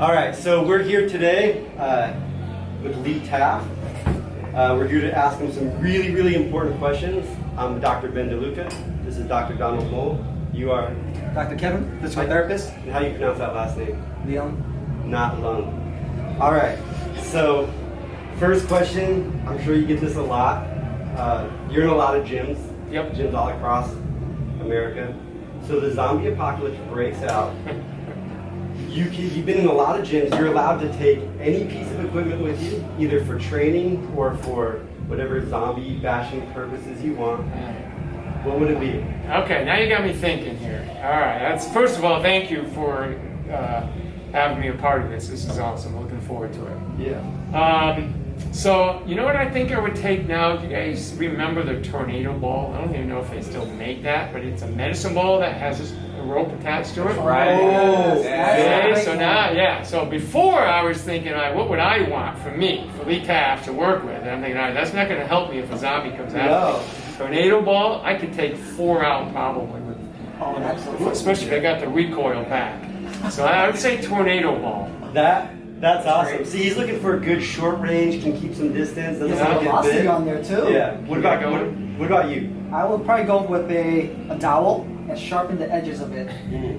All right, so we're here today with Lee Taft. We're here to ask him some really, really important questions. I'm Dr. Ben DeLuca. This is Dr. Donald Mole. You are? Dr. Kevin, physical therapist. And how do you pronounce that last name? Leon. Not Lung. All right, so first question, I'm sure you get this a lot. You're in a lot of gyms. Yep. Gyms all across America. So the zombie apocalypse breaks out. You've been in a lot of gyms. You're allowed to take any piece of equipment with you, either for training or for whatever zombie bashing purposes you want. What would it be? Okay, now you got me thinking here. All right, first of all, thank you for having me a part of this. This is awesome. Looking forward to it. Yeah. So, you know what I think I would take now? Do you guys remember the tornado ball? I don't even know if they still make that, but it's a medicine ball that has a rope attached to it. Right. Oh, Yeah. okay, so now, yeah. So before I was thinking, all right, what would I want for me, for Lee Taft to work with? And I'm thinking, all right, that's not going to help me if a zombie comes after me. Tornado ball, I could take 4 out probably, especially if I got the recoil back. So I would say tornado ball. That's awesome. See, he's looking for a good short range, can keep some distance. Doesn't There's a get velocity bit. on there too. Yeah. What about you? I would probably go with a dowel and sharpen the edges of it.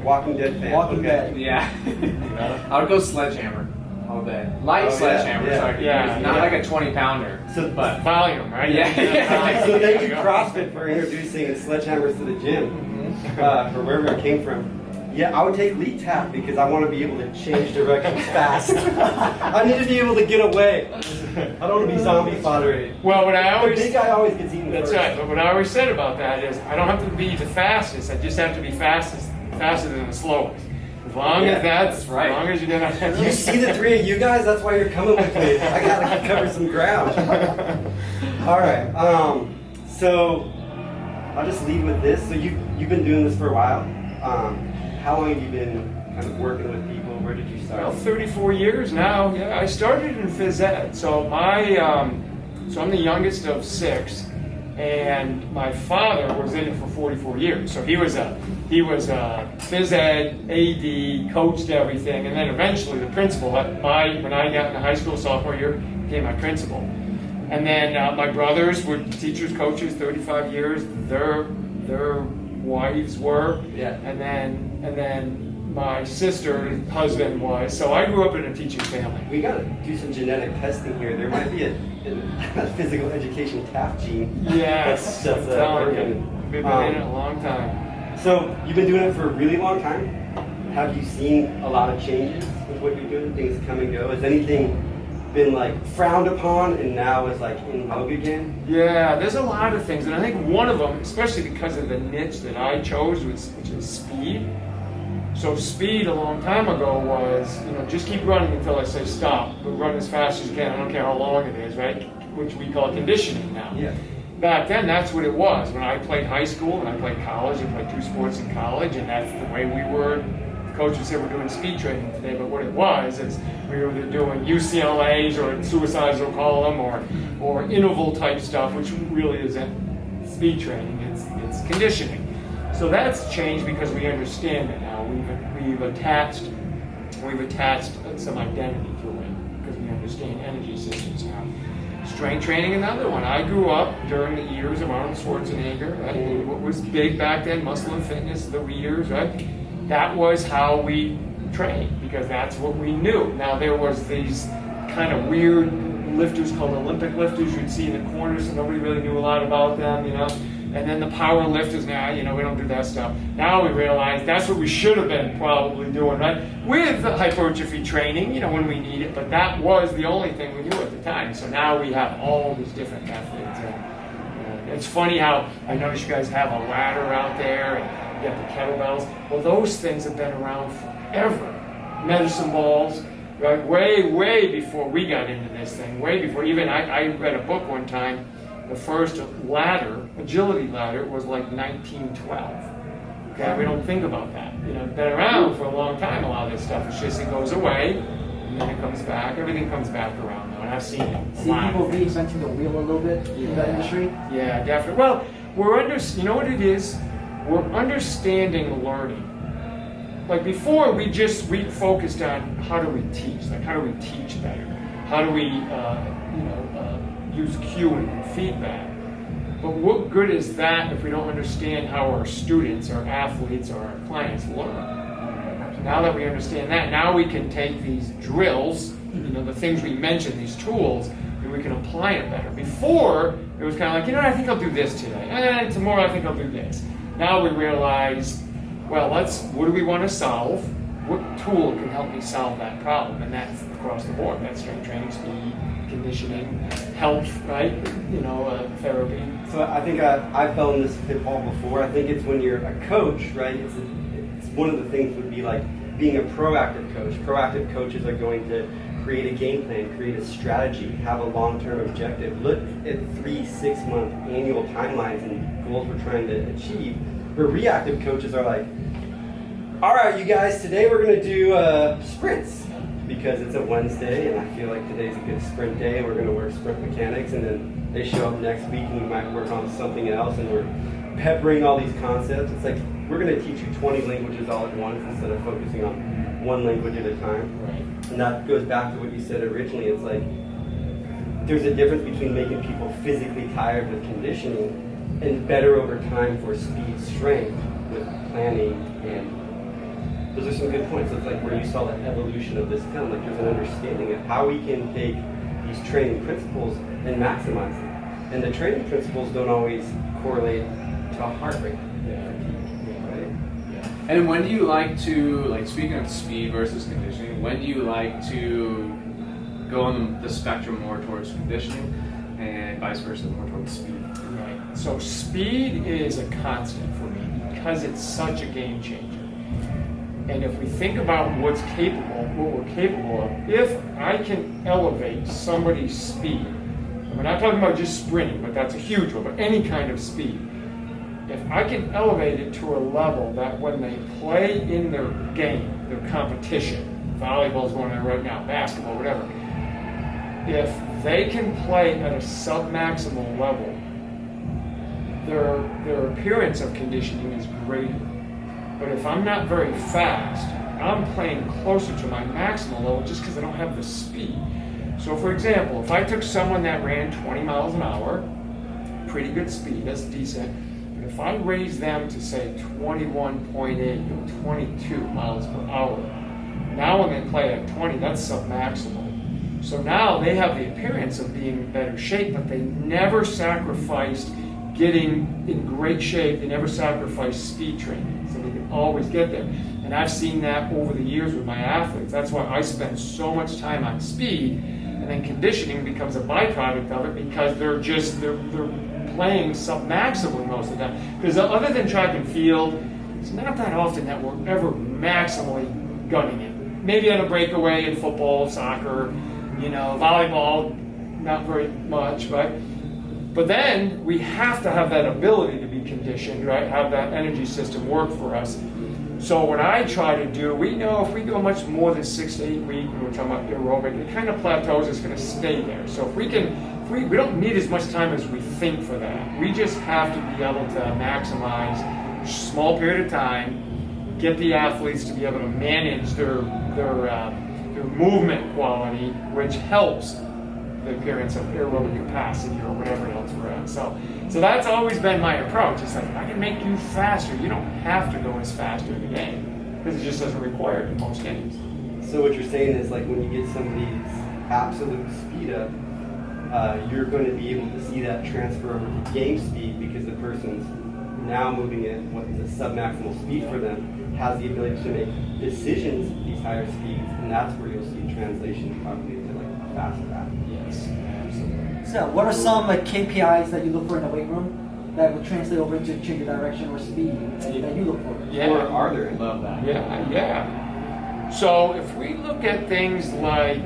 Walking Dead fan. Walking Dead. Yeah. I would go sledgehammer all day. Light sledgehammer. Yeah. Not like a 20-pounder. So, But volume, right? Yeah. so thank you, CrossFit, for introducing sledgehammers to the gym, or wherever it came from. Yeah, I would take Lee Taft because I want to be able to change directions fast. I need to be able to get away. I don't want to be zombie fodder. Well, what I The always big guy always gets eaten That's first. right. But what I always said about that is I don't have to be the fastest. I just have to be faster than the slowest. As long as that's right. As long as you don't. You see the three of you guys? That's why you're coming with me. I gotta cover some ground. All right. So I'll just lead with this. So you've been doing this for a while. How long have you been kind of working with people? Where did you start? Well, 34 years now. Yeah, I started in phys ed. So so I'm the youngest of 6, and my father was in it for 44 years. So he was a phys ed, AD, coached everything, and then eventually the principal. When I got into high school sophomore year, became my principal. And then my brothers were teachers, coaches, 35 years. Their wives were, and then my sister's husband was. So I grew up in a teaching family. We gotta do some genetic testing here. There might be a physical education Taft gene. Yes, that's telling working. you. We've been in it a long time. So you've been doing it for a really long time. Have you seen a lot of changes with what you're doing? Things come and go. Has anything been like frowned upon and now is like in vogue again? Yeah, there's a lot of things, and I think one of them, especially because of the niche that I chose, which is speed. So speed a long time ago was, just keep running until I say stop, but run as fast as you can. I don't care how long it is, right? Which we call conditioning now. Yeah. Back then, that's what it was. When I played high school and I played college, I played 2 sports in college, and that's the way we were. The coach would say we're doing speed training today, but what it was is we were doing UCLAs or suicides, they'll call them, or interval type stuff, which really isn't speed training. It's conditioning. So that's changed because we understand it now. We've attached some identity to it because we understand energy systems now. Strength training, another one. I grew up during the years of Arnold Schwarzenegger. Right? What was big back then, muscle and fitness, the years, right? That was how we trained because that's what we knew. Now there was these kind of weird lifters called Olympic lifters you'd see in the corners, and nobody really knew a lot about them, And then the power lifters, now, we don't do that stuff. Now we realize that's what we should have been probably doing, right? With the hypertrophy training, when we need it, but that was the only thing we knew at the time. So now we have all these different methods. And it's funny how I notice you guys have a ladder out there, and you have the kettlebells. Well, those things have been around forever. Medicine balls, right? Way before we got into this thing, way before. Even I read a book one time. The first agility ladder, was like 1912. Okay, we don't think about that. It's been around for a long time, a lot of this stuff. It's just it goes away, and then it comes back. Everything comes back around now, and I've seen it. See people reinventing the wheel a little bit in the industry? Yeah, definitely. Well, you know what it is? We're understanding learning. like before, we focused on how do we teach, like how do we teach better, how do we use cueing and feedback. But what good is that if we don't understand how our students, our athletes, or our clients learn? Now that we understand that, now we can take these drills, the things we mentioned, these tools, and we can apply it better. Before, it was kind of like, I think I'll do this today. Tomorrow I think I'll do this. Now we realize, well, what do we want to solve? What tool can help me solve that problem? And that's across the board. That's strength training, speed, conditioning, health, right? Therapy. So I think I fell in this pitfall before. I think it's when you're a coach, right? It's one of the things would be like being a proactive coach. Proactive coaches are going to create a game plan, create a strategy, have a long-term objective, look at 3-6 month annual timelines and goals we're trying to achieve. But reactive coaches are like, all right, you guys, today we're going to do sprints because it's a Wednesday and I feel like today's a good sprint day. We're going to work sprint mechanics, and then they show up next week and we might work on something else, and we're peppering all these concepts. It's like we're going to teach you 20 languages all at once instead of focusing on one language at a time. Right. And that goes back to what you said originally. It's like there's a difference between making people physically tired with conditioning and better over time for speed strength with planning. And those are some good points. It's like where you saw the evolution of this film. Like there's an understanding of how we can take these training principles and maximize them. And the training principles don't always correlate to a heart rate. And when do you like to, speaking of speed versus conditioning, when do you like to go on the spectrum more towards conditioning and vice versa, more towards speed? Right. So speed is a constant for me because it's such a game changer. And if we think about what we're capable of, if I can elevate somebody's speed, and we're not talking about just sprinting, but that's a huge one, but any kind of speed. If I can elevate it to a level that when they play in their game, their competition, volleyball's going on right now, basketball, whatever, if they can play at a sub-maximal level, their appearance of conditioning is greater. But if I'm not very fast, I'm playing closer to my maximal level just because I don't have the speed. So for example, if I took someone that ran 20 miles an hour, pretty good speed, that's decent, if I raise them to say 21.8 or 22 miles per hour, now when they play at 20, that's submaximal. So now they have the appearance of being in better shape, but they never sacrificed getting in great shape. They never sacrificed speed training, so they can always get there. And I've seen that over the years with my athletes. That's why I spend so much time on speed, and then conditioning becomes a byproduct of it because they're playing sub-maximally most of the time. Because other than track and field, it's not that often that we're ever maximally gunning it. Maybe on a breakaway in football, soccer, volleyball, not very much, right? But then we have to have that ability to be conditioned, right? Have that energy system work for us. So what I try to do, we know if we go much more than 6 to 8 weeks, when we're talking about aerobic, it kind of plateaus, it's going to stay there. So if we don't need as much time as we think for that. We just have to be able to maximize a small period of time, get the athletes to be able to manage their movement quality, which helps the appearance of aerobic capacity or whatever else we're at. So that's always been my approach. It's like, I can make you faster. You don't have to go as fast in the game because it just doesn't require it in most games. So what you're saying is like when you get somebody's absolute speed up, you're going to be able to see that transfer over to game speed because the person's now moving at what is a sub-maximal speed for them, has the ability to make decisions at these higher speeds, and that's where you'll see translation probably into like a faster athlete. Yes, absolutely. So, what are some KPIs that you look for in the weight room that would translate over into change of direction or speed that you look for? Yeah. Or are there? Love that. Yeah. So if we look at things like,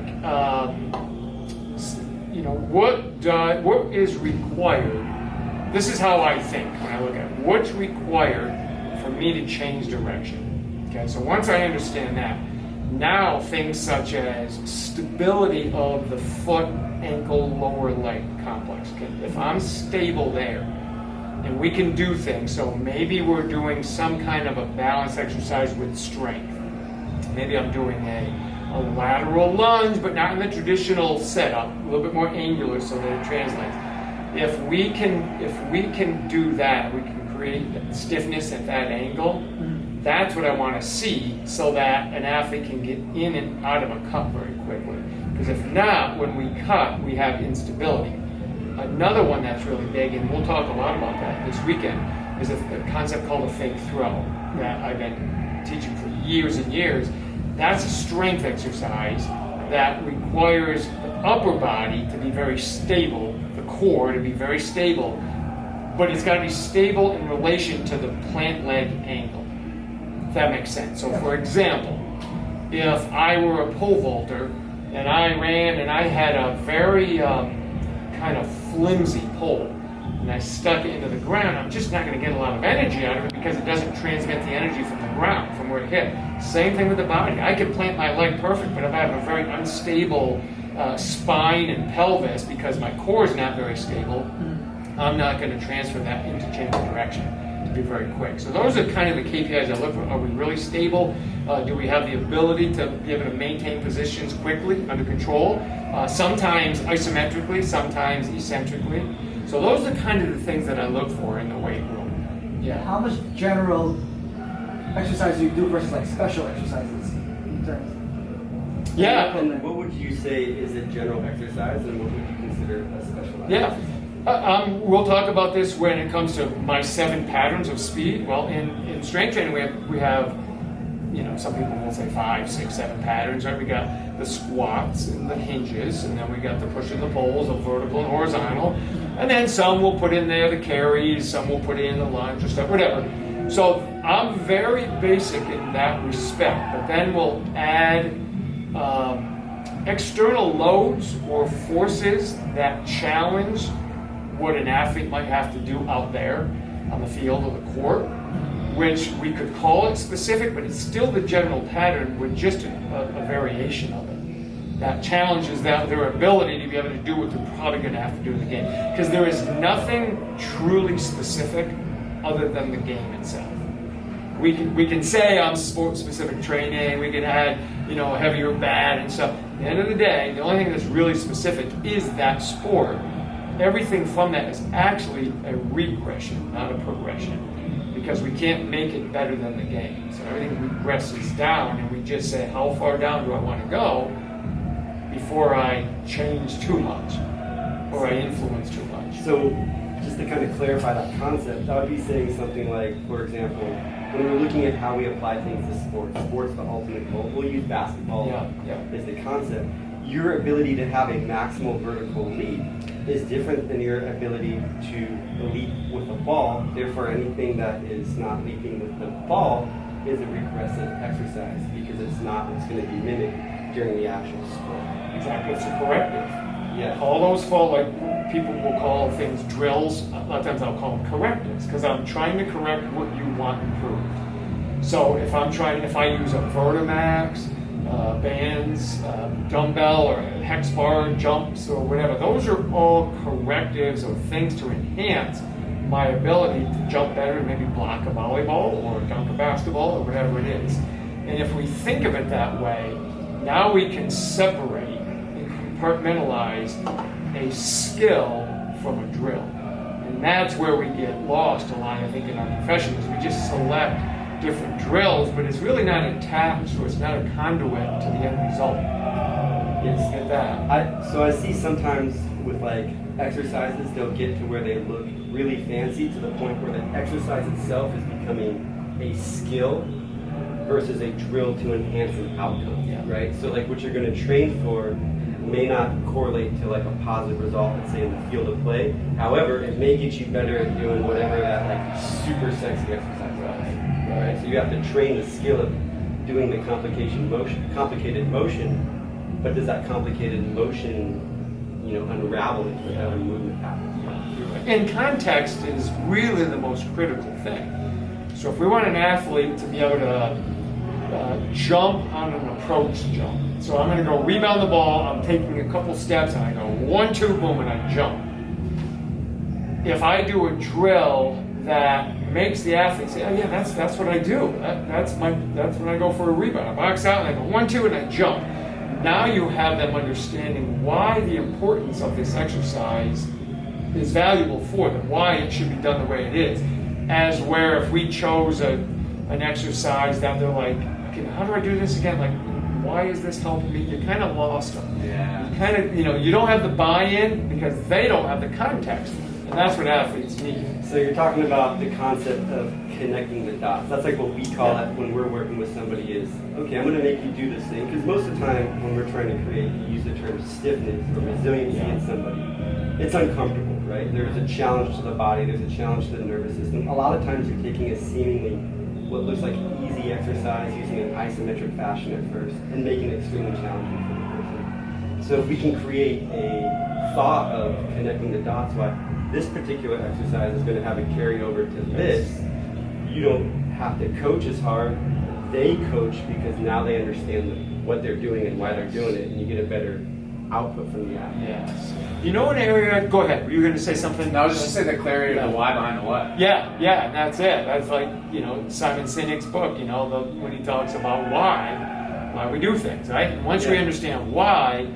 what is required. This is how I think when I look at it. What's required for me to change direction? Okay, so once I understand that, now things such as stability of the foot, ankle, lower leg complex. Okay? If I'm stable there, and we can do things, so maybe we're doing some kind of a balance exercise with strength. Maybe I'm doing a lateral lunge, but not in the traditional setup, a little bit more angular so that it translates. If we can do that, we can create stiffness at that angle. That's what I want to see, so that an athlete can get in and out of a cut very quickly. Because if not, when we cut, we have instability. Another one that's really big, and we'll talk a lot about that this weekend, is a concept called a fake throw that I've been teaching for years and years. That's a strength exercise that requires the upper body to be very stable, the core to be very stable, but it's got to be stable in relation to the plant leg angle. If that makes sense. So for example, if I were a pole vaulter and I ran and I had a very kind of flimsy pole and I stuck it into the ground, I'm just not going to get a lot of energy out of it because it doesn't transmit the energy from the ground, from where it hit. Same thing with the body. I can plant my leg perfect, but if I have a very unstable spine and pelvis because my core is not very stable, I'm not going to transfer that interchangeable direction to be very quick. So those are kind of the KPIs I look for. Are we really stable? Do we have the ability to be able to maintain positions quickly, under control? Sometimes isometrically, sometimes eccentrically. So those are kind of the things that I look for in the weight room. Yeah. How much general exercise do you do versus like special exercises in terms? Yeah. And what would you say is a general exercise, and what would you consider a specialized Yeah. exercise? We'll talk about this when it comes to my 7 patterns of speed. Well, in strength training, we have some people will say 5, 6, 7 patterns, right? We got the squats and the hinges, and then we got the push and the pulls, the vertical and horizontal, and then some will put in there the carries, some will put in the lunge or stuff, whatever. So I'm very basic in that respect, but then we'll add external loads or forces that challenge what an athlete might have to do out there on the field or the court, which we could call it specific, but it's still the general pattern with just a variation of it. That challenges their ability to be able to do what they're probably going to have to do in the game. Because there is nothing truly specific other than the game itself. We can say on sport-specific training, we can add a heavier bat and stuff. At the end of the day, the only thing that's really specific is that sport. Everything from that is actually a regression, not a progression. Because we can't make it better than the game. So everything regresses down, and we just say, how far down do I want to go before I change too much or I influence too much? So just to kind of clarify that concept, I would be saying something like, for example, when we're looking at how we apply things to sports the ultimate goal, we'll use basketball as the concept. Your ability to have a maximal vertical leap is different than your ability to leap with a ball. Therefore, anything that is not leaping with the ball is a regressive exercise because it's not what's going to be mimicked during the actual sport. Exactly, it's a corrective. Yeah. All those fall, like people will call things drills. A lot of times I'll call them correctives because I'm trying to correct what you want improved. So if I use a Vertimax, bands, dumbbell or hex bar jumps or whatever, those are all correctives or things to enhance my ability to jump better and maybe block a volleyball or dunk a basketball or whatever it is. And if we think of it that way, now we can separate and compartmentalize a skill from a drill. And that's where we get lost a lot, I think, in our profession, is we just select different drills, but it's really not attached, or it's not a conduit to the end result. Yes, get that. So I see sometimes with like exercises, they'll get to where they look really fancy to the point where the exercise itself is becoming a skill versus a drill to enhance an outcome, right? So like what you're going to train for may not correlate to like a positive result, let's say in the field of play. However, it may get you better at doing whatever that like super sexy exercise is. Right? So you have to train the skill of doing the complicated motion, but does that complicated motion, unravel into other movement patterns? And context is really the most critical thing. So if we want an athlete to be able to jump on an approach jump, so I'm going to go rebound the ball, I'm taking a couple steps, and I go 1, 2, boom, and I jump. If I do a drill that makes the athlete say, oh yeah, that's what I do. That's when I go for a rebound. I box out and I go 1-2 and I jump. Now you have them understanding why the importance of this exercise is valuable for them, why it should be done the way it is. As where if we chose an exercise that they're like, okay, how do I do this again? Like, why is this helping me? You kind of lost them. Yeah. You kind of, you don't have the buy-in because they don't have the context. And that's what athletes need. So you're talking about the concept of connecting the dots. That's like what we call it when we're working with somebody is, okay, I'm going to make you do this thing. Because most of the time when we're trying to create, you use the term stiffness or resiliency in somebody. It's uncomfortable, right? There's a challenge to the body. There's a challenge to the nervous system. A lot of times you're taking a seemingly what looks like easy exercise using an isometric fashion at first and making it extremely challenging for the person. So if we can create a thought of connecting the dots, why this particular exercise is going to have it carry over to this, you don't have to coach as hard. They coach because now they understand what they're doing and why they're doing it, and you get a better output from the athlete. Yes. You know an area, go ahead, were you going to say something? No, I was just saying the clarity of the why behind the what. Yeah, and that's it. That's like, Simon Sinek's book, when he talks about why we do things, right? And once we understand why,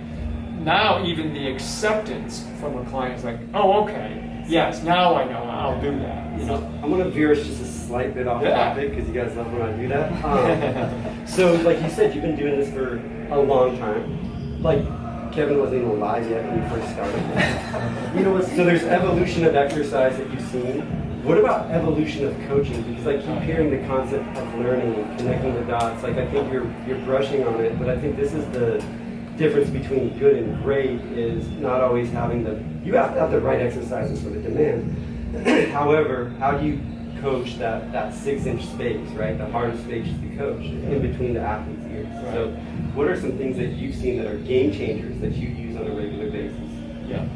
now even the acceptance from a client is like, oh, okay, yes, now I know I'll do that. I'm going to veer us just a slight bit off topic because you guys love when I do that. So, like you said, you've been doing this for a long time. Like, Kevin wasn't even alive yet when you first started. So there's evolution of exercise that you've seen. What about evolution of coaching? Because I keep hearing the concept of learning and connecting the dots. Like, I think you're brushing on it, but I think this is the difference between good and great is not always having you have to have the right exercises for the demand. However, how do you coach that 6-inch space, right? The hardest space to coach in between the athlete's ears. Right. So what are some things that you've seen that are game changers that you use on a regular basis? Yeah.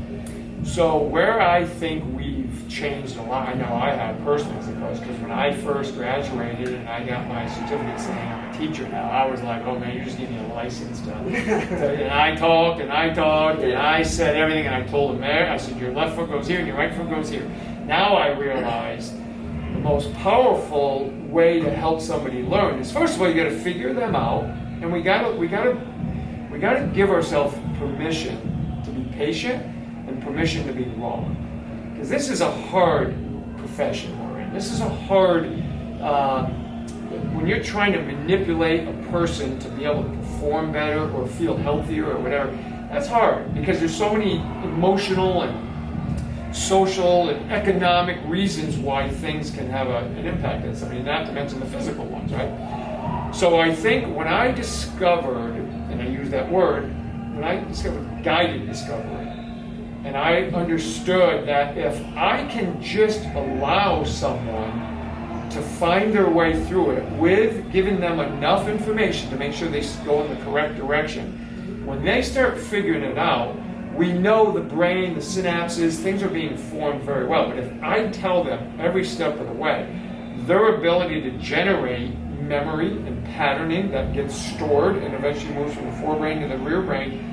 So where I think we've changed a lot, I know I have personally as a coach, because when I first graduated and I got my certificate saying I'm a teacher now, I was like, oh man, you're just giving me a license to and I talked and I said everything, and I told them, I said, your left foot goes here and your right foot goes here. Now I realize the most powerful way to help somebody learn is, first of all, you got to figure them out, and we got to give ourselves permission to be patient and permission to be wrong, because this is a hard profession we're in. This is a hard when you're trying to manipulate a person to be able to perform better or feel healthier or whatever. That's hard because there's so many emotional and social and economic reasons why things can have an impact on somebody, not to mention the physical ones, right? So I think when I discovered, and I use that word, when I discovered guided discovery, and I understood that if I can just allow someone to find their way through it with giving them enough information to make sure they go in the correct direction, when they start figuring it out, we know the brain, the synapses, things are being formed very well. But if I tell them every step of the way, their ability to generate memory and patterning that gets stored and eventually moves from the forebrain to the rear brain,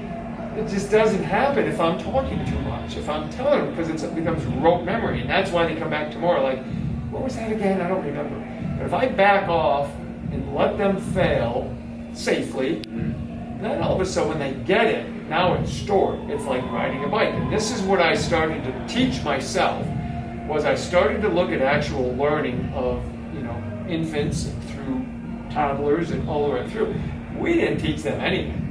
it just doesn't happen if I'm talking too much. If I'm telling them, because it becomes rote memory, and that's why they come back tomorrow like, what was that again? I don't remember. But if I back off and let them fail safely, then all of a sudden when they get it, now it's stored. It's like riding a bike. And this is what I started to teach myself, was I started to look at actual learning of, infants and through toddlers and all the way through. We didn't teach them anything.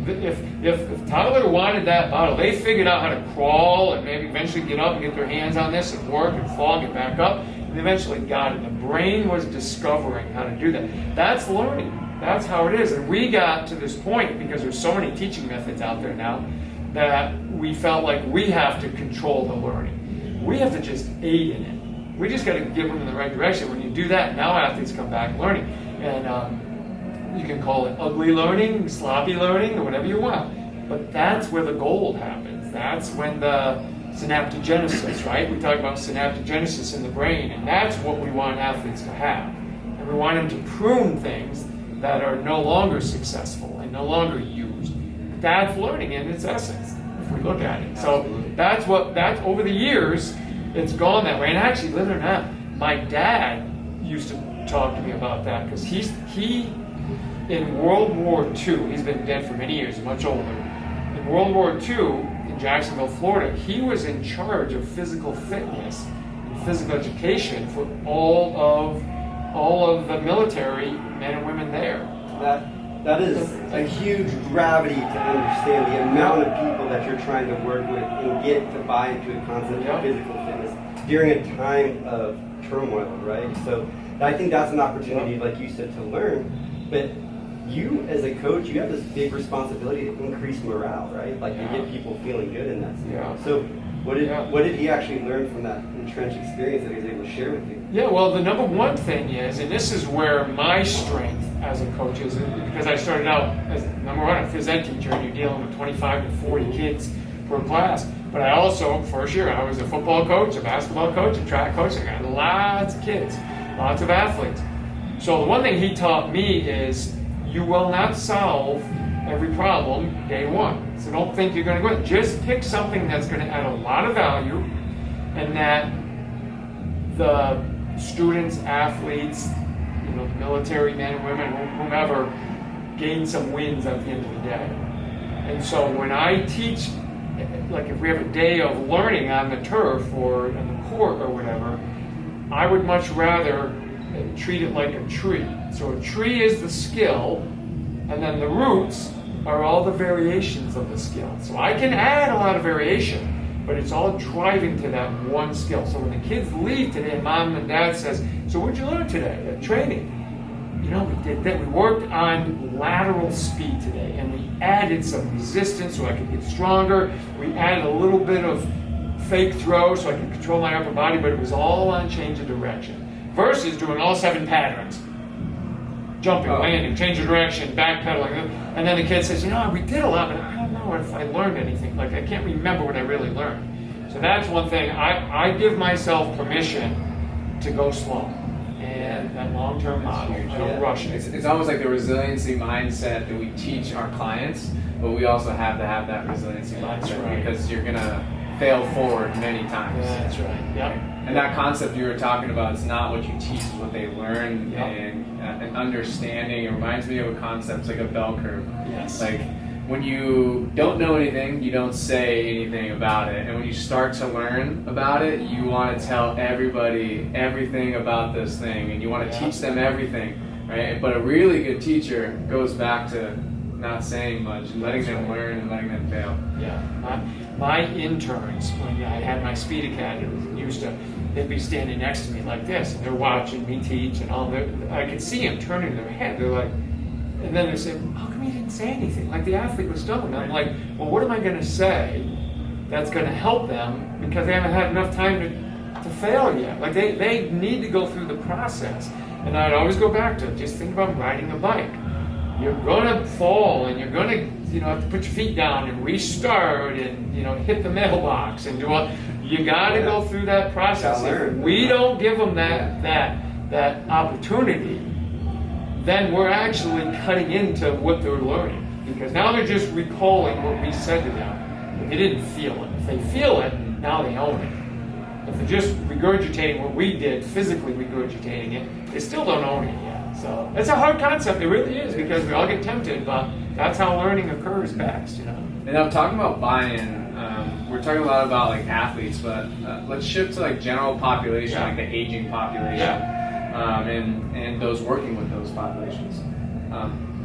If toddler wanted that bottle, they figured out how to crawl and maybe eventually get up and get their hands on this and work and fall and get back up, and eventually got it. The brain was discovering how to do that. That's learning. That's how it is. And we got to this point because there's so many teaching methods out there now that we felt like we have to control the learning. We have to just aid in it. We just got to give them in the right direction. When you do that, now athletes come back learning. And you can call it ugly learning, sloppy learning, or whatever you want. But that's where the gold happens. That's when the synaptogenesis, right? We talk about synaptogenesis in the brain, and that's what we want athletes to have. And we want them to prune things that are no longer successful and no longer used. That's learning in its essence, if we look at it. So that's over the years, it's gone that way. And actually, believe it or not, my dad used to talk to me about that because he in World War II, he's been dead for many years, much older. In World War II, in Jacksonville, Florida, he was in charge of physical fitness and physical education for all of the military men and women there. That is a huge gravity to understand the amount of people that you're trying to work with and get to buy into the concept of physical fitness during a time of turmoil, right? So I think that's an opportunity, like you said, to learn. But you, as a coach, you have this big responsibility to increase morale, right? Like to get people feeling good in that space. Yeah. So what did he actually learn from that entrenched experience that he was able to share with you? Yeah, well, the number one thing is, and this is where my strength as a coach is, because I started out as, number one, a phys ed teacher, and you're dealing with 25 to 40 kids per class. But I also, first year, I was a football coach, a basketball coach, a track coach. I got lots of kids, lots of athletes. So the one thing he taught me is, you will not solve every problem day one. So don't think you're going to go in. Just pick something that's going to add a lot of value and that the students, athletes, the military men and women, whomever, gain some wins at the end of the day. And so when I teach, like if we have a day of learning on the turf or in the court or whatever, I would much rather treat it like a tree. So a tree is the skill, and then the roots are all the variations of the skill. So I can add a lot of variation, but it's all driving to that one skill. So when the kids leave today, mom and dad says, so what'd you learn today at training? We did that. We worked on lateral speed today, and we added some resistance so I could get stronger. We added a little bit of fake throw so I could control my upper body, but it was all on change of direction. Versus doing all 7 patterns. Jumping, landing, change of direction, backpedaling. And then the kid says, we did a lot, but I don't know if I learned anything. Like, I can't remember what I really learned. So that's one thing. I give myself permission to go slow. And that long-term model, I don't rush it. It's almost like the resiliency mindset that we teach our clients, but we also have to have that resiliency mindset because you're going to fail forward many times. That's right, yep. And that concept you were talking about, it's not what you teach, it's what they learn, and understanding. It reminds me of a concept, it's like a bell curve. Yes. Like when you don't know anything, you don't say anything about it. And when you start to learn about it, you want to tell everybody everything about this thing, and you want to teach them everything, right? But a really good teacher goes back to not saying much and letting them learn and letting them fail. Yeah. My interns, when I had my speed academy, they'd be standing next to me like this, and they're watching me teach, and I could see them turning their head. They're like, and then they say, how come you didn't say anything? Like the athlete was done. And I'm like, well, what am I going to say that's going to help them because they haven't had enough time to fail yet? Like they need to go through the process. And I'd always go back to just think about riding a bike. You're going to fall, and you're going to have to put your feet down and restart and hit the mailbox and do all. You got to go through that process. If we don't give them that opportunity, then we're actually cutting into what they're learning, because now they're just recalling what we said to them, but they didn't feel it. If they feel it, now they own it. If they're just regurgitating what we did, physically regurgitating it, they still don't own it yet. So it's a hard concept, it really is, because we all get tempted, but that's how learning occurs best, And I'm talking about buy-in. We're talking a lot about like athletes, but let's shift to like general population, like the aging population, and those working with those populations.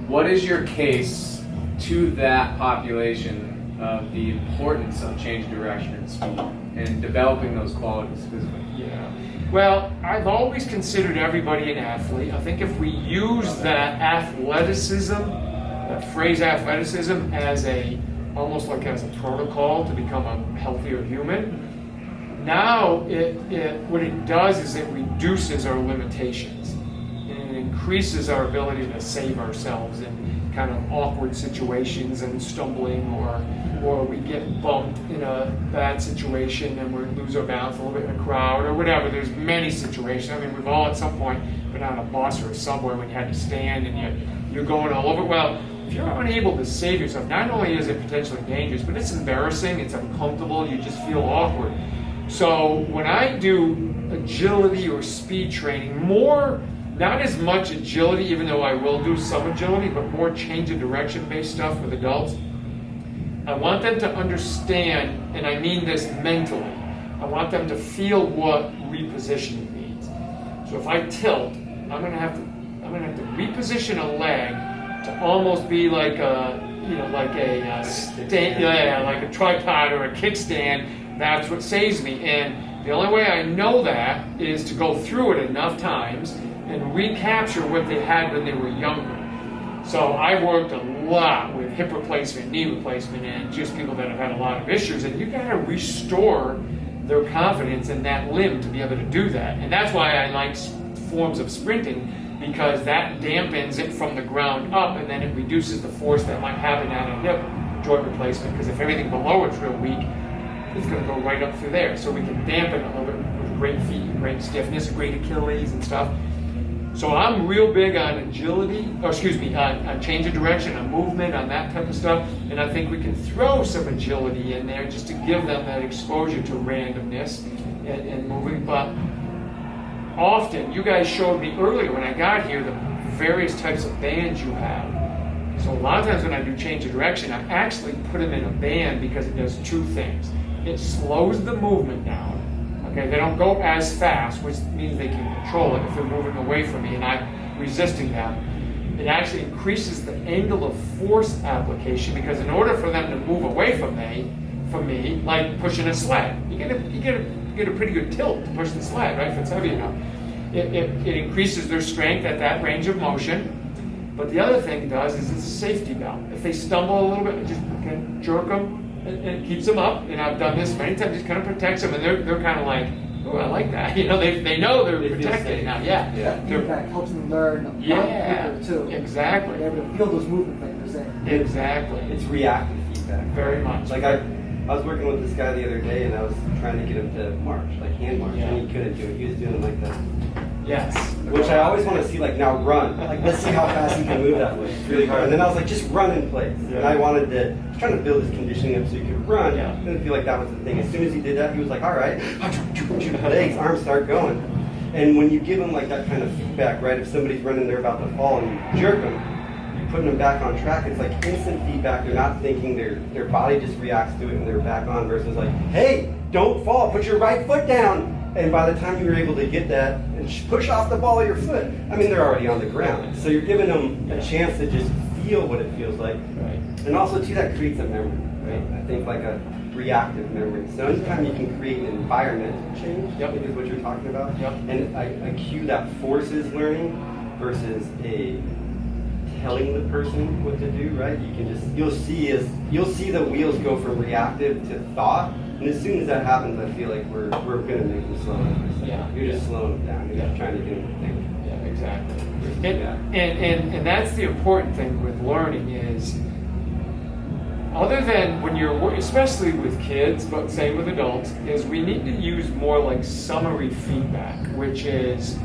What is your case to that population of the importance of change direction and speed and developing those qualities physically? Yeah. Well, I've always considered everybody an athlete. I think if we use that athleticism, that phrase athleticism, as almost like as a protocol to become a healthier human, now what it does is it reduces our limitations and it increases our ability to save ourselves in kind of awkward situations and stumbling, or we get bumped in a bad situation and we lose our balance a little bit in a crowd or whatever. There's many situations. I mean, we've all at some point been on a bus or a subway when you had to stand and you're going all over. Well, if you're unable to save yourself, not only is it potentially dangerous, but it's embarrassing, it's uncomfortable, you just feel awkward. So when I do agility or speed training, more, not as much agility, even though I will do some agility, but more change of direction based stuff with adults. I want them to understand, and I mean this mentally, I want them to feel what repositioning means. So if I tilt, I'm gonna have to reposition a leg to almost be like a, like a stand, like a tripod or a kickstand. That's what saves me. And the only way I know that is to go through it enough times and recapture what they had when they were younger. So I worked a lot with hip replacement, knee replacement, and just people that have had a lot of issues. And you gotta restore their confidence in that limb to be able to do that. And that's why I like forms of sprinting, because that dampens it from the ground up, and then it reduces the force that might happen at a hip joint replacement, because if everything below it's real weak, it's going to go right up through there. So we can dampen a little bit with great feet, great stiffness, great Achilles and stuff. So I'm real big on agility, on change of direction, on movement, on that type of stuff. And I think we can throw some agility in there just to give them that exposure to randomness and moving. But often, you guys showed me earlier when I got here the various types of bands you have. So a lot of times when I do change of direction, I actually put them in a band because it does two things. It slows the movement down. Okay, they don't go as fast, which means they can control it if they're moving away from me and I'm resisting them. It actually increases the angle of force application, because in order for them to move away from me, like pushing a sled, you get a pretty good tilt to push the sled, right? If it's heavy enough, it increases their strength at that range of motion. But the other thing it does is it's a safety valve. If they stumble a little bit, just jerk them. And it keeps them up, and I've done this many times. Just kind of protects them, and they're kind of like, oh, I like that. They know they're protected now. Yeah. Feedback helps them learn quicker too. Exactly. They're able to feel those movements like you're saying. Exactly. It's reactive feedback. Very much. Like I was working with this guy the other day, and I was trying to get him to march, like hand march, and he couldn't do it. He was doing it like that. Yes. Which I always want to see, like, now run. Like, let's see how fast he can move that way. It's really hard. And then I was like, just run in place. And I was trying to build his conditioning up so he could run. Yeah. I didn't feel like that was the thing. As soon as he did that, he was like, all right, legs, arms start going. And when you give him like that kind of feedback, right, if somebody's running, they're about to fall, and you jerk them, you're putting them back on track. It's like instant feedback. They're not thinking, their body just reacts to it and they're back on, versus like, hey, don't fall, put your right foot down. And by the time you're able to get that and push off the ball of your foot, I mean, they're already on the ground. So you're giving them a chance to just feel what it feels like. Right. And also, too, that creates a memory, right? I think like a reactive memory. So anytime you can create an environmental change, I think is what you're talking about. Yep. And a cue that forces learning versus a telling the person what to do, right? You can just, you'll see the wheels go from reactive to thought. And as soon as that happens, I feel like we're going to make them slow down. Yeah. You're just slowing them down. You're just trying to get them to think. Yeah, exactly. And that's the important thing with learning is, other than when you're, especially with kids, but same with adults, is we need to use more like summary feedback, which is,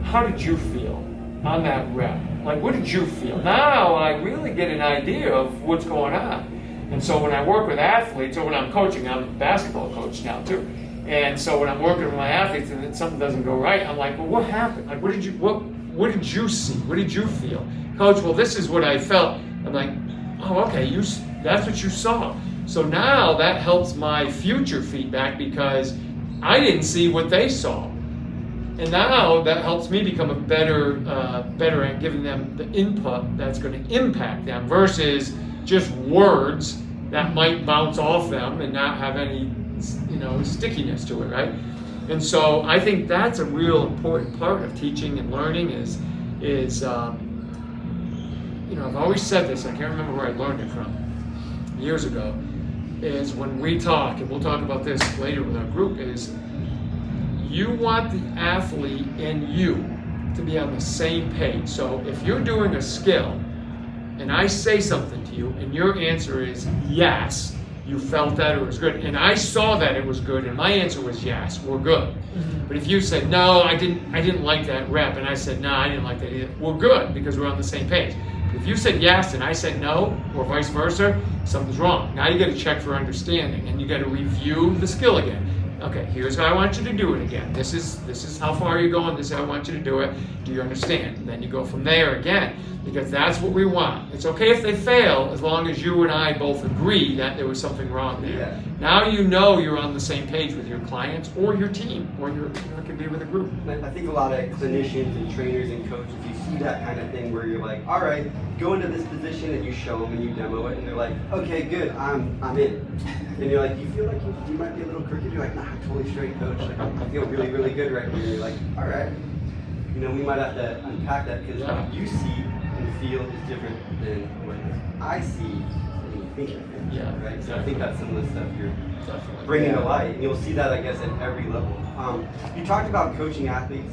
how did you feel on that rep? Like, what did you feel? Now I really get an idea of what's going on. And so when I work with athletes, or when I'm coaching, I'm a basketball coach now too. And so when I'm working with my athletes and then something doesn't go right, I'm like, well, what happened? Like, what did you see? What did you feel? Coach, well, this is what I felt. I'm like, oh, okay, that's what you saw. So now that helps my future feedback, because I didn't see what they saw. And now that helps me become a better at giving them the input that's going to impact them, versus just words that might bounce off them and not have any, stickiness to it, right? And so I think that's a real important part of teaching and learning is I've always said this, I can't remember where I learned it from, years ago, is when we talk, and we'll talk about this later with our group, is you want the athlete and you to be on the same page. So if you're doing a skill, and I say something to you, and your answer is yes, you felt that it was good, and I saw that it was good, and my answer was yes, we're good. Mm-hmm. But if you said no, I didn't like that rep, and I said no, I didn't like that either, we're good, because we're on the same page. If you said yes and I said no, or vice versa, something's wrong. Now you got to check for understanding, and you got to review the skill again. Okay, here's how I want you to do it again. This is how far you're going. This is how I want you to do it. Do you understand? And then you go from there again, because that's what we want. It's okay if they fail, as long as you and I both agree that there was something wrong there. Yeah. Now you know you're on the same page with your clients or your team, or it could be with a group. I think a lot of clinicians and trainers and coaches, you see that kind of thing where you're like, all right, go into this position, and you show them and you demo it, and they're like, okay, good, I'm in. And you're like, do you feel like you might be a little crooked? You're like, nah, I'm totally straight, coach. Like, I feel really, really good right here. You're like, all right. You know, we might have to unpack that, because what you see and feel is different than what I see and you think I think. Yeah, Right? So I think that's some of the stuff you're Definitely. bringing to light. And you'll see that, I guess, at every level. You talked about coaching athletes,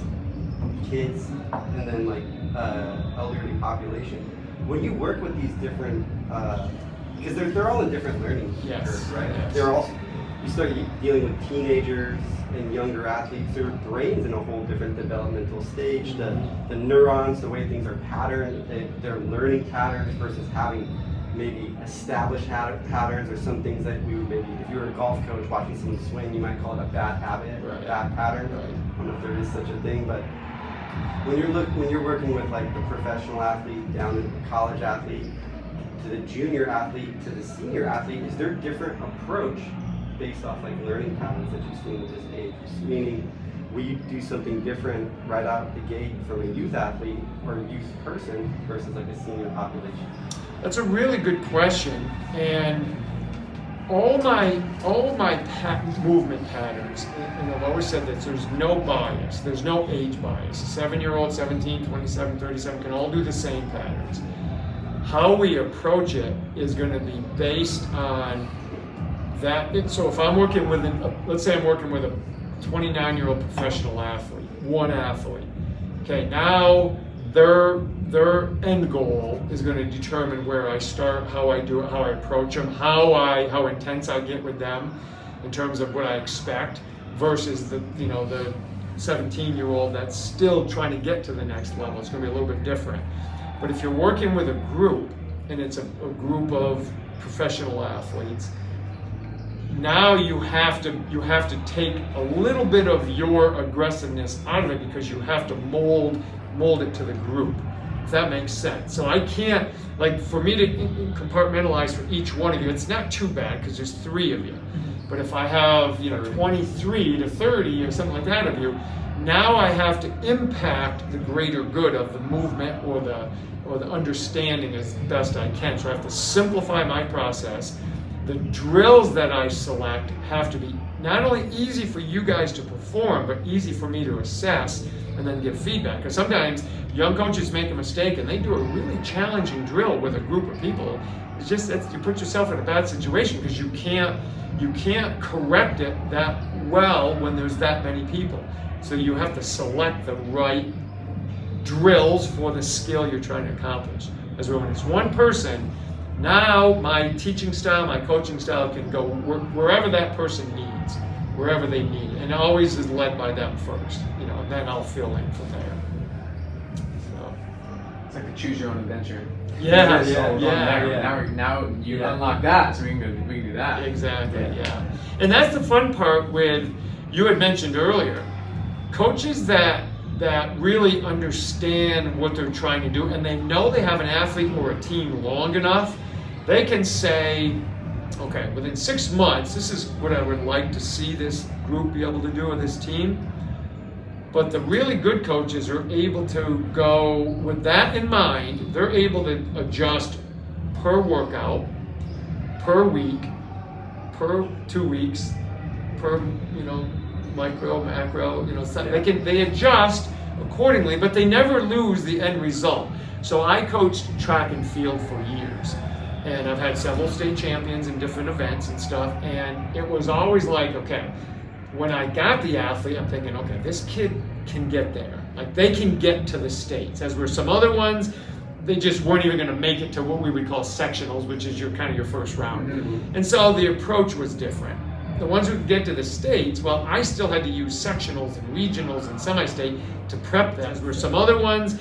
kids, and then like elderly population. When you work with these different, because they're all in different learning curves, right? Yes. They're all, you start dealing with teenagers and younger athletes. Their brain's in a whole different developmental stage. The neurons, the way things are patterned, they're learning patterns versus having maybe established patterns, or some things that we would maybe, if you were a golf coach watching someone swing, you might call it a bad habit, or a bad pattern. I don't know if there is such a thing, but when you're working with like the professional athlete down to the college athlete, to the junior athlete, to the senior athlete, is there a different approach based off like learning patterns that you've seen at this age? Meaning, will you do something different right out the gate from a youth athlete or a youth person versus like a senior population? That's a really good question, and all my movement patterns, and I've always said that there's no bias, there's no age bias. 7-year-old, 17, 27, 37 can all do the same patterns. How we approach it is going to be based on that. So if I'm working with, let's say I'm working with a 29-year-old professional athlete, one athlete. Okay, now their end goal is going to determine where I start, how I do it, how I approach them, how intense I get with them in terms of what I expect, versus the 17-year-old that's still trying to get to the next level. It's going to be a little bit different. But if you're working with a group, and it's a group of professional athletes, now you have to take a little bit of your aggressiveness out of it, because you have to mold it to the group, if that makes sense. So I can't, like, for me to compartmentalize for each one of you, it's not too bad because there's 3 of you. But if I have 23 to 30 or something like that of you, now I have to impact the greater good of the movement or the understanding as best I can. So I have to simplify my process. The drills that I select have to be not only easy for you guys to perform, but easy for me to assess and then give feedback. Because sometimes young coaches make a mistake and they do a really challenging drill with a group of people. It's just that you put yourself in a bad situation, because you can't correct it that well when there's that many people. So you have to select the right drills for the skill you're trying to accomplish. As when it's one person, now my teaching style, my coaching style can go wherever that person needs, wherever they need it. And it always is led by them first, and then I'll fill in from there. So. It's like a choose your own adventure. Yeah. Now you unlock that, so we can do that. Exactly, yeah. And that's the fun part with, you had mentioned earlier, coaches that really understand what they're trying to do, and they know they have an athlete or a team long enough, they can say, okay, within 6 months, this is what I would like to see this group be able to do with this team. But the really good coaches are able to go, with that in mind, they're able to adjust per workout, per week, per 2 weeks, per, micro, macro, they adjust accordingly, but they never lose the end result. So I coached track and field for years, and I've had several state champions in different events and stuff, and it was always like, okay, when I got the athlete, I'm thinking, okay, this kid can get there. Like, they can get to the states. As were some other ones, they just weren't even going to make it to what we would call sectionals, which is your first round. Mm-hmm. And so the approach was different. The ones who could get to the states, well, I still had to use sectionals and regionals and semi-state to prep them. As were some other ones,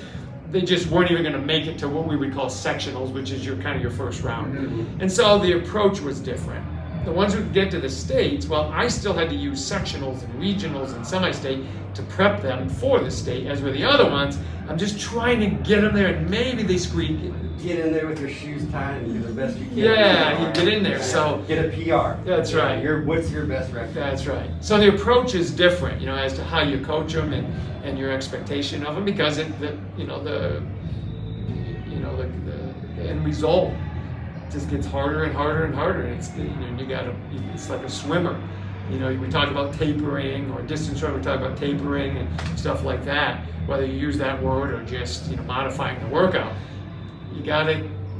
they just weren't even going to make it to what we would call sectionals, which is your first round. Mm-hmm. And so the approach was different. the ones who get to the states, well, I still had to use sectionals and regionals and semi-state to prep them for the state, as were the other ones. I'm just trying to get them there, and maybe they squeak. Get in there with your shoes tied and do the best you can. Yeah, you get in there. So get a PR. That's right. What's your best record? That's right. So the approach is different, as to how you coach them and your expectation of them, because the end result just gets harder and harder and harder. And it's like a swimmer. We talk about tapering or distance running. We talk about tapering and stuff like that. Whether you use that word or just modifying the workout,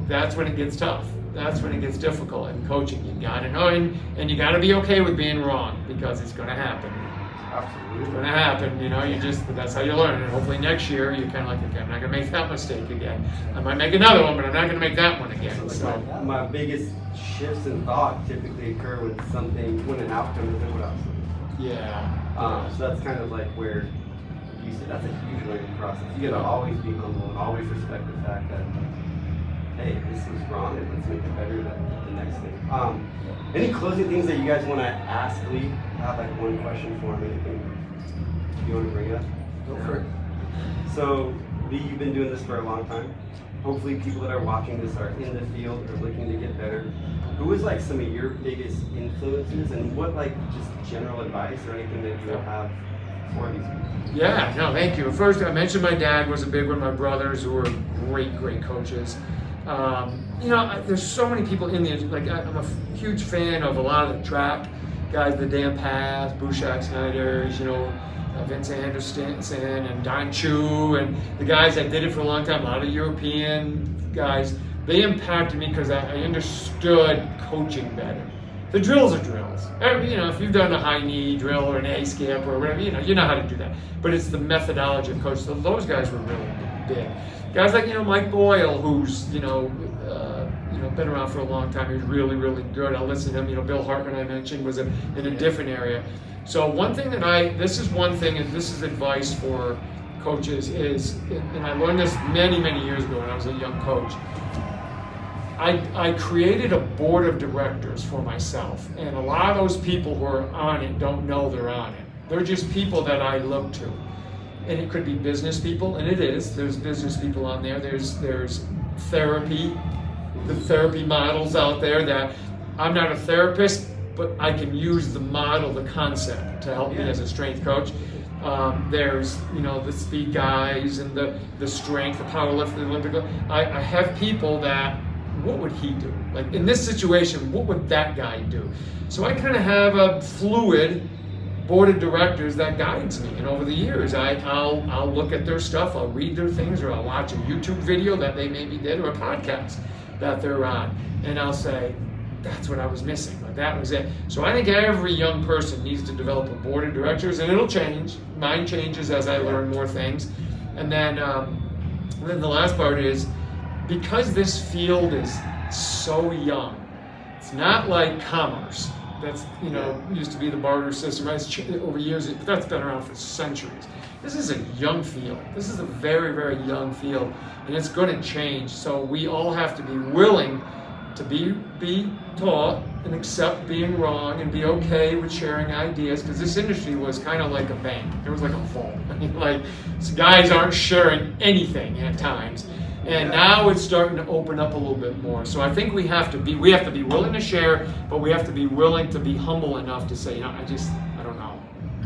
that's when it gets tough. That's when it gets difficult in coaching. You gotta know, and you gotta be okay with being wrong, because it's gonna happen. Absolutely. It's gonna happen, that's how you learn. And hopefully next year you're kind of like, okay, I'm not gonna make that mistake again. I might make another one, but I'm not gonna make that one again. So my biggest shifts in thought typically occur when an outcome isn't what I was looking yeah. So that's kind of like where you said that's a huge learning process. You gotta always be humble and always respect the fact that, hey, this was wrong and let's make it better the next thing. Any closing things that you guys want to ask Lee? I have like one question for him. Anything you want to bring up? Go for it. So, Lee, you've been doing this for a long time. Hopefully people that are watching this are in the field or looking to get better. Who is like some of your biggest influences, and what like just general advice or anything that you have for these people? Yeah, no, thank you. First, I mentioned my dad was a big one. My brothers, who were great coaches. There's so many people in the, I'm a huge fan of a lot of the track guys, the Dan Path, Bouchard Snyder's, Vince Anderson and Don Chu, and the guys that did it for a long time, a lot of European guys. They impacted me because I understood coaching better. The drills are drills. If you've done a high knee drill or an A skip or whatever, you know how to do that. But it's the methodology of coaching. So those guys were really big. Guys like Mike Boyle, who's been around for a long time. He's really good. I listen to him. Bill Hartman I mentioned was in a different area. So one thing this is one thing, and this is advice for coaches is, and I learned this many years ago when I was a young coach. I created a board of directors for myself, and a lot of those people who are on it don't know they're on it. They're just people that I look to. And it could be business people, and it is. There's business people on there. There's therapy, the therapy models out there that I'm not a therapist, but I can use the model, the concept to help me as a strength coach. There's the speed guys and the strength, the powerlifting, the Olympic. I have people that, what would he do? Like in this situation, what would that guy do? So I kind of have a fluid board of directors that guides me, and over the years I'll look at their stuff, I'll read their things, or I'll watch a YouTube video that they maybe did, or a podcast that they're on, and I'll say, that's what I was missing, or that was it. So I think every young person needs to develop a board of directors, and it'll change. Mine changes as I learn more things. And then the last part is, because this field is so young, it's not like commerce. That's, used to be the barter system. Over years, but that's been around for centuries. This is a young field. This is a very young field, and it's going to change. So we all have to be willing to be taught and accept being wrong and be okay with sharing ideas, because this industry was kind of like a bank. It was like a vault. Guys aren't sharing anything at times. And now it's starting to open up a little bit more. So I think we have to be willing to share, but we have to be willing to be humble enough to say, I don't know.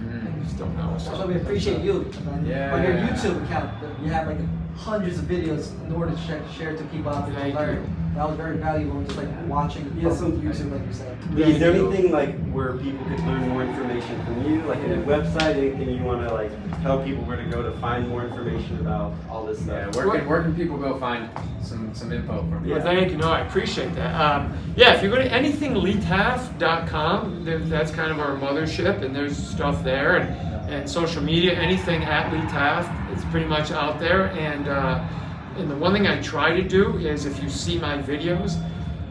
I just don't know. So we appreciate you. On your YouTube account, you have hundreds of videos in order to share to keep up and learn. That was very valuable, just watching from YouTube, like you said. Is there anything where people could learn more information from you, like a website, anything you want to tell people where to go to find more information about all this stuff? Yeah, where can people go find some info from you? Well, thank you. No, I appreciate that. If you go to anythingleetaft.com, that's kind of our mothership, and there's stuff there, and social media, anything at Lee Taft, it's pretty much out there. And the one thing I try to do is, if you see my videos,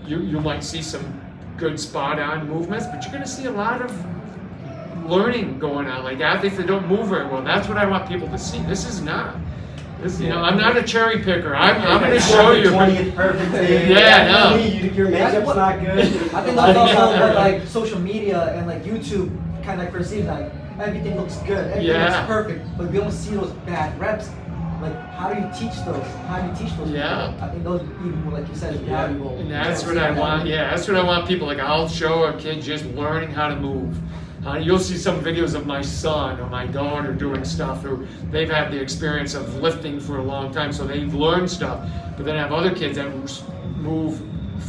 you might see some good spot-on movements, but you're going to see a lot of learning going on, like athletes that don't move very well. That's what I want people to see. This is not This, I'm not a cherry picker. I'm going to show you. 20th perfect day. Yeah, no. Your makeup's not good. I think that's also what like social media and like YouTube kind of like perceive like everything looks good, everything looks perfect, but we don't see those bad reps. Like, how do you teach those? How do you teach those? Yeah. People? I think those even like you said is valuable. And that's what I want. Yeah, that's what I want people. Like, I'll show a kid just learning how to move. You'll see some videos of my son or my daughter doing stuff, or they've had the experience of lifting for a long time, so they've learned stuff. But then I have other kids that move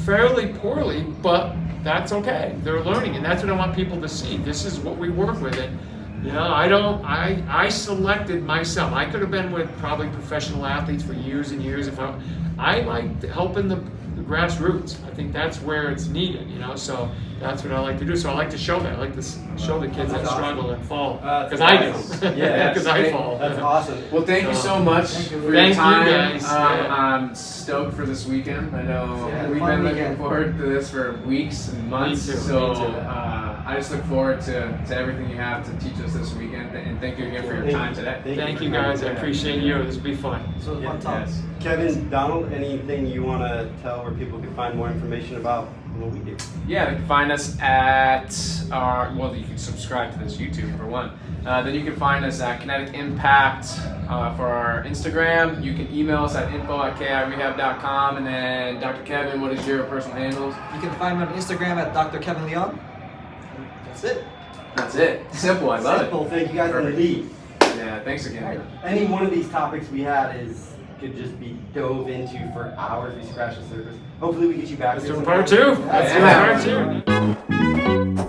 fairly poorly, but that's okay. They're learning, and that's what I want people to see. This is what we work with. And I selected myself. I could have been with probably professional athletes for years and years. I like helping the grassroots. I think that's where it's needed, so that's what I like to do. So I like to show that. I like to show the kids that struggle and fall, because I do. Yeah, because I fall. That's awesome. Well, thank you so much for your Thank time. you guys. I'm stoked for this weekend. I know we've been looking forward to this for weeks and months. Me too. I just look forward to everything you have to teach us this weekend. And thank you again for your time today. Thank you guys. I appreciate you. This will be fun. So fun talk. Yes. Kevin, Donald, anything you want to tell where people can find more information about what we do? Yeah, they can find us at you can subscribe to this YouTube for one. Then you can find us at Kinetic Impact for our Instagram. You can email us at info@kirehab.com. And then Dr. Kevin, what is your personal handles? You can find me on Instagram at Dr. Kevin Leon. That's it. That's it. Simple. I love Simple. it. Thank you guys for the Perfect. lead. Yeah, thanks again. Any one of these topics we had could just be dove into for hours. We scratched the surface. Hopefully we get you back. Let's here do sometime. part two. That's Let's do part two.